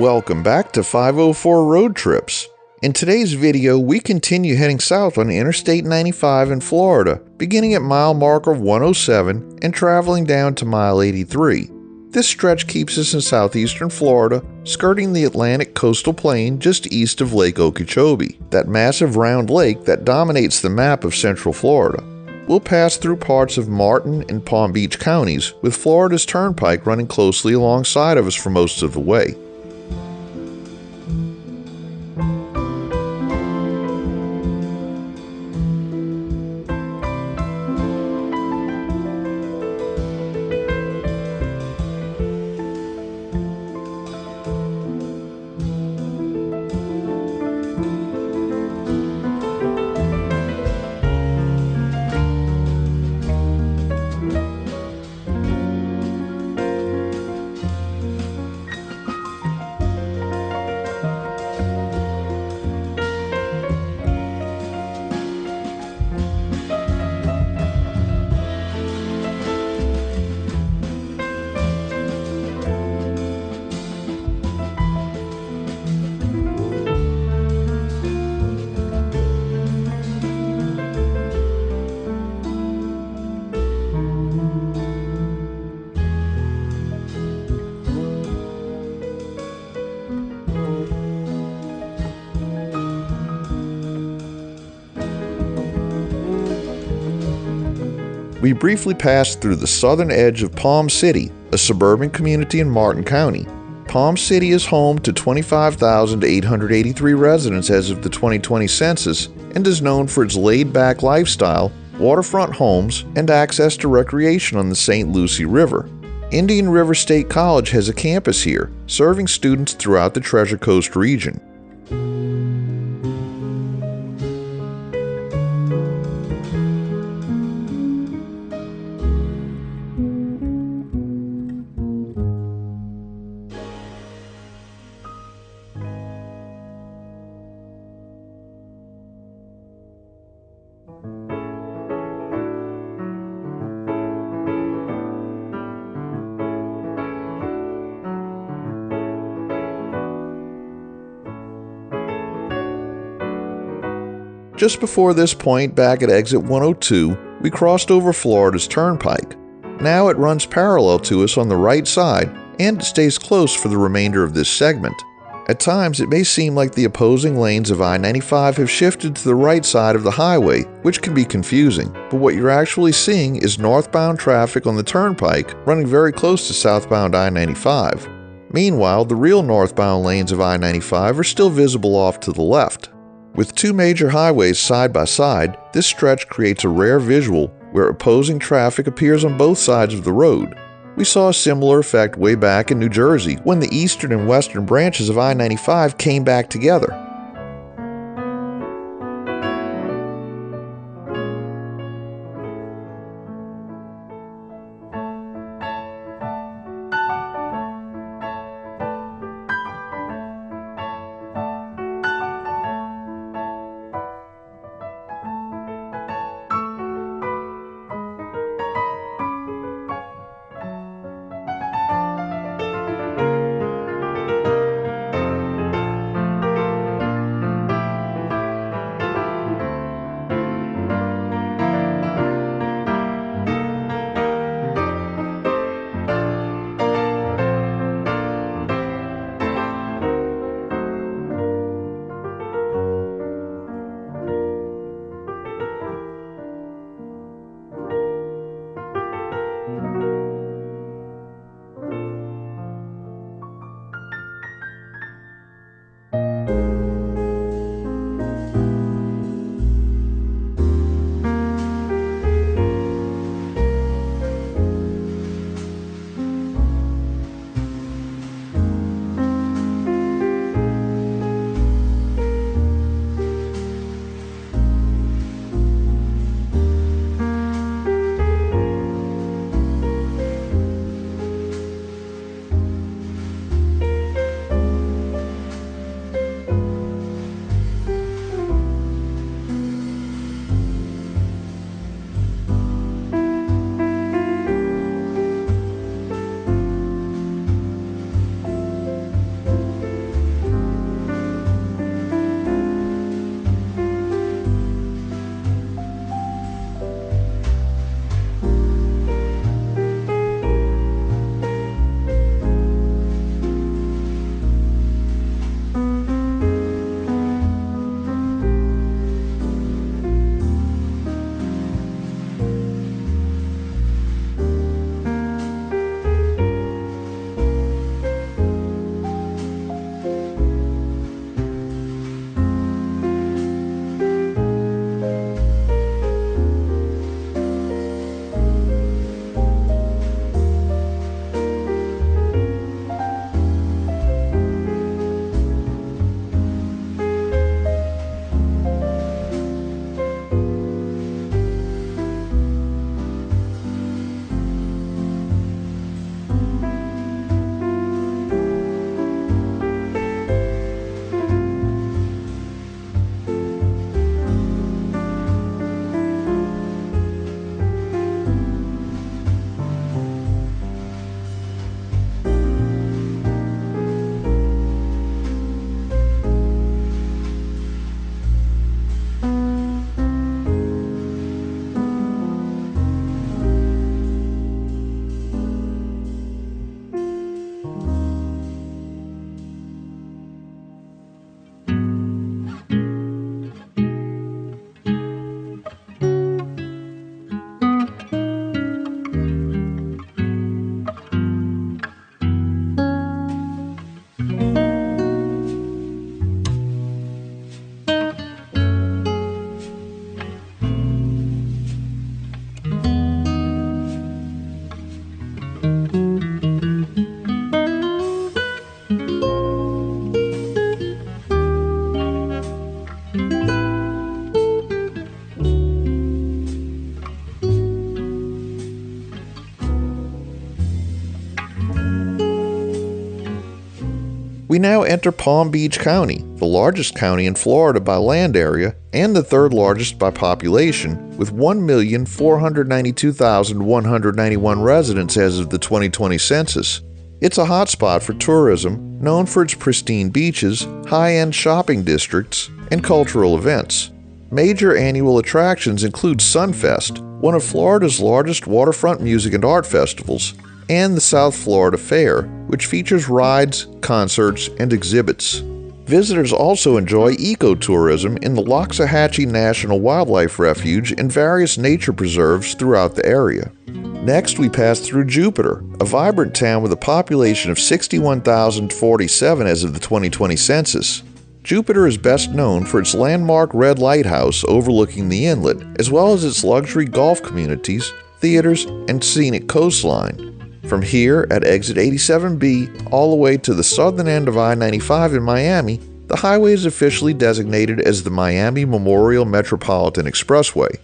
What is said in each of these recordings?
Welcome back to 504 Road Trips. In today's video, we continue heading south on Interstate 95 in Florida, beginning at mile marker 107 and traveling down to mile 83. This stretch keeps us in southeastern Florida, skirting the Atlantic coastal plain just east of Lake Okeechobee, that massive round lake that dominates the map of central Florida. We'll pass through parts of Martin and Palm Beach counties, with Florida's Turnpike running closely alongside of us for most of the way. We briefly passed through the southern edge of Palm City, a suburban community in Martin County. Palm City is home to 25,883 residents as of the 2020 census and is known for its laid-back lifestyle, waterfront homes, and access to recreation on the St. Lucie River. Indian River State College has a campus here, serving students throughout the Treasure Coast region. Just before this point, back at exit 102, we crossed over Florida's Turnpike. Now it runs parallel to us on the right side, and it stays close for the remainder of this segment. At times, it may seem like the opposing lanes of I-95 have shifted to the right side of the highway, which can be confusing, but what you're actually seeing is northbound traffic on the Turnpike running very close to southbound I-95. Meanwhile, the real northbound lanes of I-95 are still visible off to the left. With two major highways side by side, this stretch creates a rare visual where opposing traffic appears on both sides of the road. We saw a similar effect way back in New Jersey when the eastern and western branches of I-95 came back together. We now enter Palm Beach County, the largest county in Florida by land area and the third largest by population, with 1,492,191 residents as of the 2020 census. It's a hotspot for tourism, known for its pristine beaches, high-end shopping districts, and cultural events. Major annual attractions include Sunfest, one of Florida's largest waterfront music and art festivals, and the South Florida Fair, which features rides, concerts, and exhibits. Visitors also enjoy ecotourism in the Loxahatchee National Wildlife Refuge and various nature preserves throughout the area. Next, we pass through Jupiter, a vibrant town with a population of 61,047 as of the 2020 census. Jupiter is best known for its landmark red lighthouse overlooking the inlet, as well as its luxury golf communities, theaters, and scenic coastline. From here, at exit 87B, all the way to the southern end of I-95 in Miami, the highway is officially designated as the Miami Memorial Metropolitan Expressway.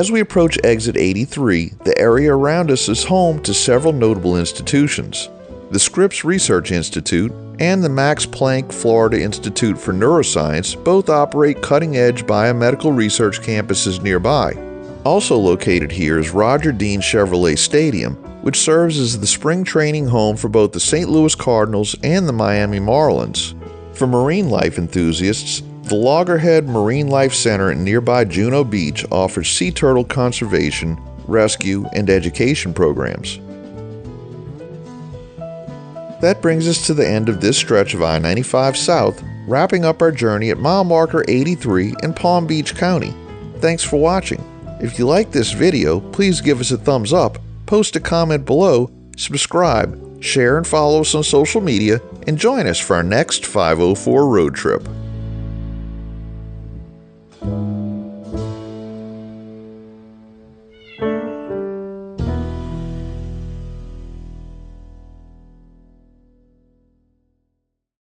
As we approach exit 83, the area around us is home to several notable institutions. The Scripps Research Institute and the Max Planck Florida Institute for Neuroscience both operate cutting-edge biomedical research campuses nearby. Also located here is Roger Dean Chevrolet Stadium, which serves as the spring training home for both the St. Louis Cardinals and the Miami Marlins. For marine life enthusiasts, the Loggerhead Marine Life Center in nearby Juno Beach offers sea turtle conservation, rescue, and education programs. That brings us to the end of this stretch of I-95 South, wrapping up our journey at mile marker 83 in Palm Beach County. Thanks for watching. If you like this video, please give us a thumbs up, post a comment below, subscribe, share and follow us on social media, and join us for our next 504 road trip.